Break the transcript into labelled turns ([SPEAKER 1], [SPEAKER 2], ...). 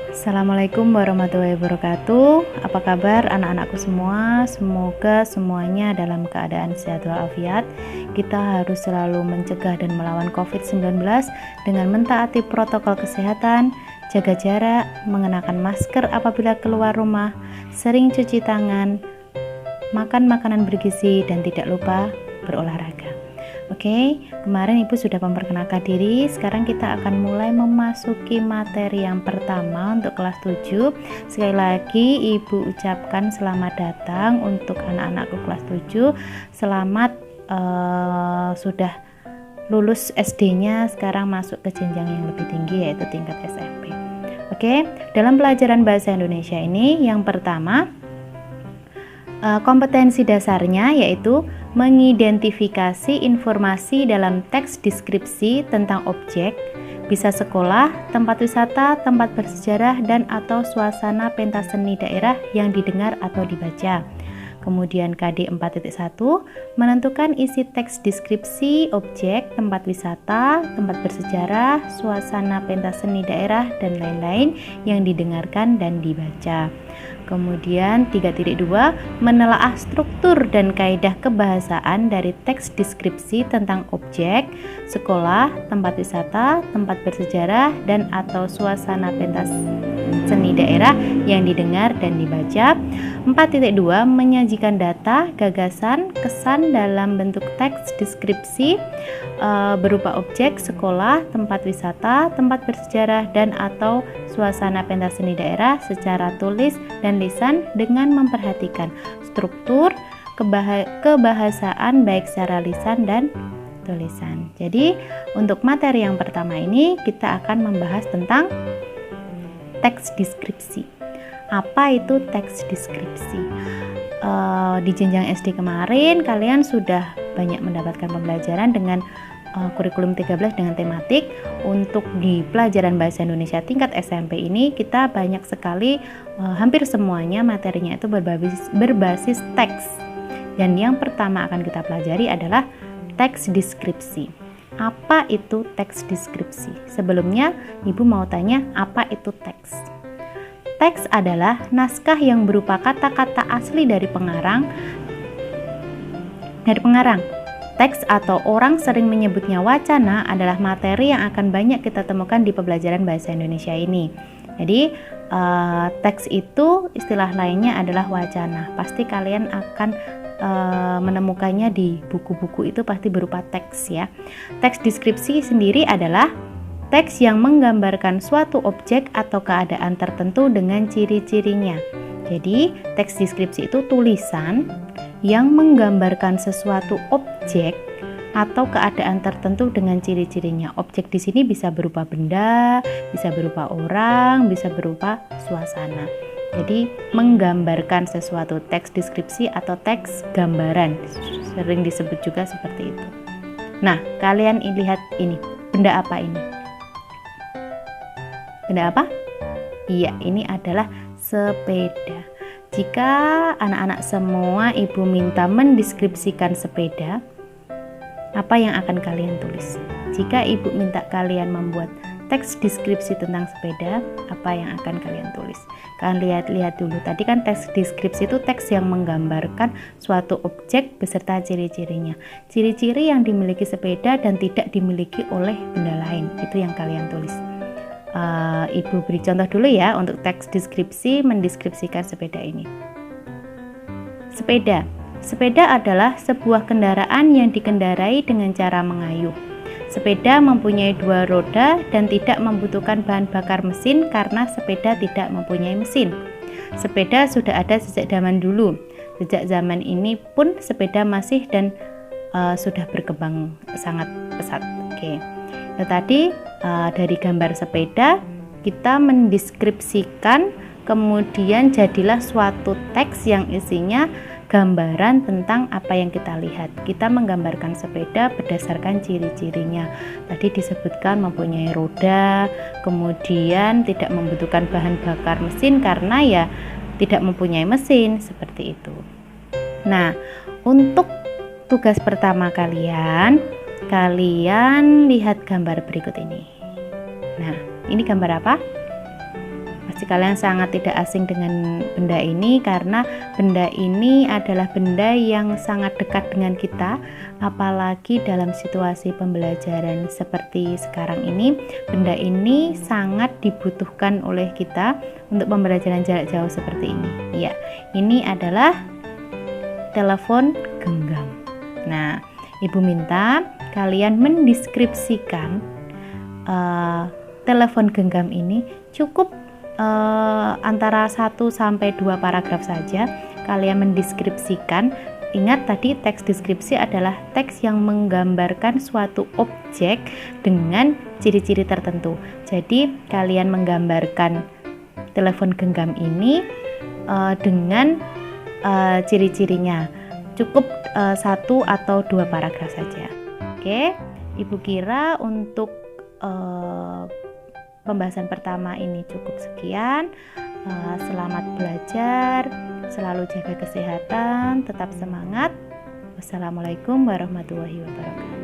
[SPEAKER 1] Assalamualaikum warahmatullahi wabarakatuh. Apa kabar anak-anakku semua? Semoga semuanya dalam keadaan sehat walafiat. Kita harus selalu mencegah dan melawan COVID-19 dengan mentaati protokol kesehatan, jaga jarak, mengenakan masker apabila keluar rumah, sering cuci tangan, makan makanan bergizi, dan tidak lupa berolahraga. Oke, kemarin Ibu sudah memperkenalkan diri. Sekarang kita akan mulai memasuki materi yang pertama untuk kelas 7. Sekali lagi Ibu ucapkan selamat datang untuk anak-anakku kelas 7. Selamat sudah lulus SD-nya, sekarang masuk ke jenjang yang lebih tinggi yaitu tingkat SMP. Oke, dalam pelajaran bahasa Indonesia ini yang pertama kompetensi dasarnya yaitu mengidentifikasi informasi dalam teks deskripsi tentang objek, bisa sekolah, tempat wisata, tempat bersejarah, dan atau suasana pentas seni daerah yang didengar atau dibaca. Kemudian KD 4.1 menentukan isi teks deskripsi objek, tempat wisata, tempat bersejarah, suasana pentas seni daerah, dan lain-lain yang didengarkan dan dibaca. Kemudian 3.2 menelaah struktur dan kaidah kebahasaan dari teks deskripsi tentang objek, sekolah, tempat wisata, tempat bersejarah, dan atau suasana pentas seni daerah yang didengar dan dibaca. 4.2 menyajikan data, gagasan, kesan dalam bentuk teks deskripsi berupa objek, sekolah, tempat wisata, tempat bersejarah, dan atau suasana pentas seni daerah secara tulis dan lisan dengan memperhatikan struktur kebahasaan baik secara lisan dan tulisan. Jadi untuk materi yang pertama ini kita akan membahas tentang teks deskripsi. Apa itu teks deskripsi? Di jenjang SD kemarin kalian sudah banyak mendapatkan pembelajaran dengan kurikulum 13 dengan tematik. Untuk di pelajaran bahasa Indonesia tingkat SMP ini kita banyak sekali, hampir semuanya materinya itu berbasis teks. Dan yang pertama akan kita pelajari adalah teks deskripsi. Apa itu teks deskripsi? Sebelumnya Ibu mau tanya, apa itu teks? Teks adalah naskah yang berupa kata-kata asli dari pengarang. Teks atau orang sering menyebutnya wacana adalah materi yang akan banyak kita temukan di pembelajaran bahasa Indonesia ini. Jadi teks itu istilah lainnya adalah wacana. Pasti kalian akan menemukannya di buku-buku, itu pasti berupa teks ya. Teks deskripsi sendiri adalah teks yang menggambarkan suatu objek atau keadaan tertentu dengan ciri-cirinya. Jadi, teks deskripsi itu tulisan yang menggambarkan sesuatu objek atau keadaan tertentu dengan ciri-cirinya. Objek di sini bisa berupa benda, bisa berupa orang, bisa berupa suasana. Jadi, menggambarkan sesuatu, teks deskripsi atau teks gambaran, sering disebut juga seperti itu. Nah, kalian lihat ini, benda apa ini? Benda apa? Iya, ini adalah sepeda. Jika anak-anak semua Ibu minta mendeskripsikan sepeda, apa yang akan kalian tulis? Jika Ibu minta kalian membuat teks deskripsi tentang sepeda, apa yang akan kalian tulis? Kalian lihat dulu, tadi kan teks deskripsi itu teks yang menggambarkan suatu objek beserta ciri-cirinya. Ciri-ciri yang dimiliki sepeda dan tidak dimiliki oleh benda lain, itu yang kalian tulis. Ibu beri contoh dulu ya untuk teks deskripsi mendeskripsikan sepeda ini. Sepeda adalah sebuah kendaraan yang dikendarai dengan cara mengayuh. Sepeda mempunyai 2 roda dan tidak membutuhkan bahan bakar mesin karena sepeda tidak mempunyai mesin. Sepeda sudah ada sejak zaman dulu. Sejak zaman ini pun sepeda masih dan sudah berkembang sangat pesat. Oke. Tadi dari gambar sepeda kita mendeskripsikan, kemudian jadilah suatu teks yang isinya gambaran tentang apa yang kita lihat. Kita menggambarkan sepeda berdasarkan ciri-cirinya. Tadi disebutkan mempunyai roda, kemudian tidak membutuhkan bahan bakar mesin karena ya tidak mempunyai mesin, seperti itu. Nah, untuk tugas pertama kalian lihat gambar berikut ini. Nah, ini gambar apa? pasti kalian sangat tidak asing dengan benda ini, karena benda ini adalah benda yang sangat dekat dengan kita, apalagi dalam situasi pembelajaran seperti sekarang ini. Benda ini sangat dibutuhkan oleh kita untuk pembelajaran jarak jauh seperti ini. Ya, ini adalah telepon genggam. Nah, Ibu minta kalian mendeskripsikan telepon genggam ini, cukup antara 1 sampai 2 paragraf saja. Kalian mendeskripsikan. Ingat tadi teks deskripsi adalah teks yang menggambarkan suatu objek dengan ciri-ciri tertentu. Jadi kalian menggambarkan telepon genggam ini dengan ciri-cirinya. Cukup 1 atau 2 paragraf saja. Oke, Ibu kira untuk pembahasan pertama ini cukup sekian. Selamat belajar, selalu jaga kesehatan, tetap semangat. Wassalamualaikum warahmatullahi wabarakatuh.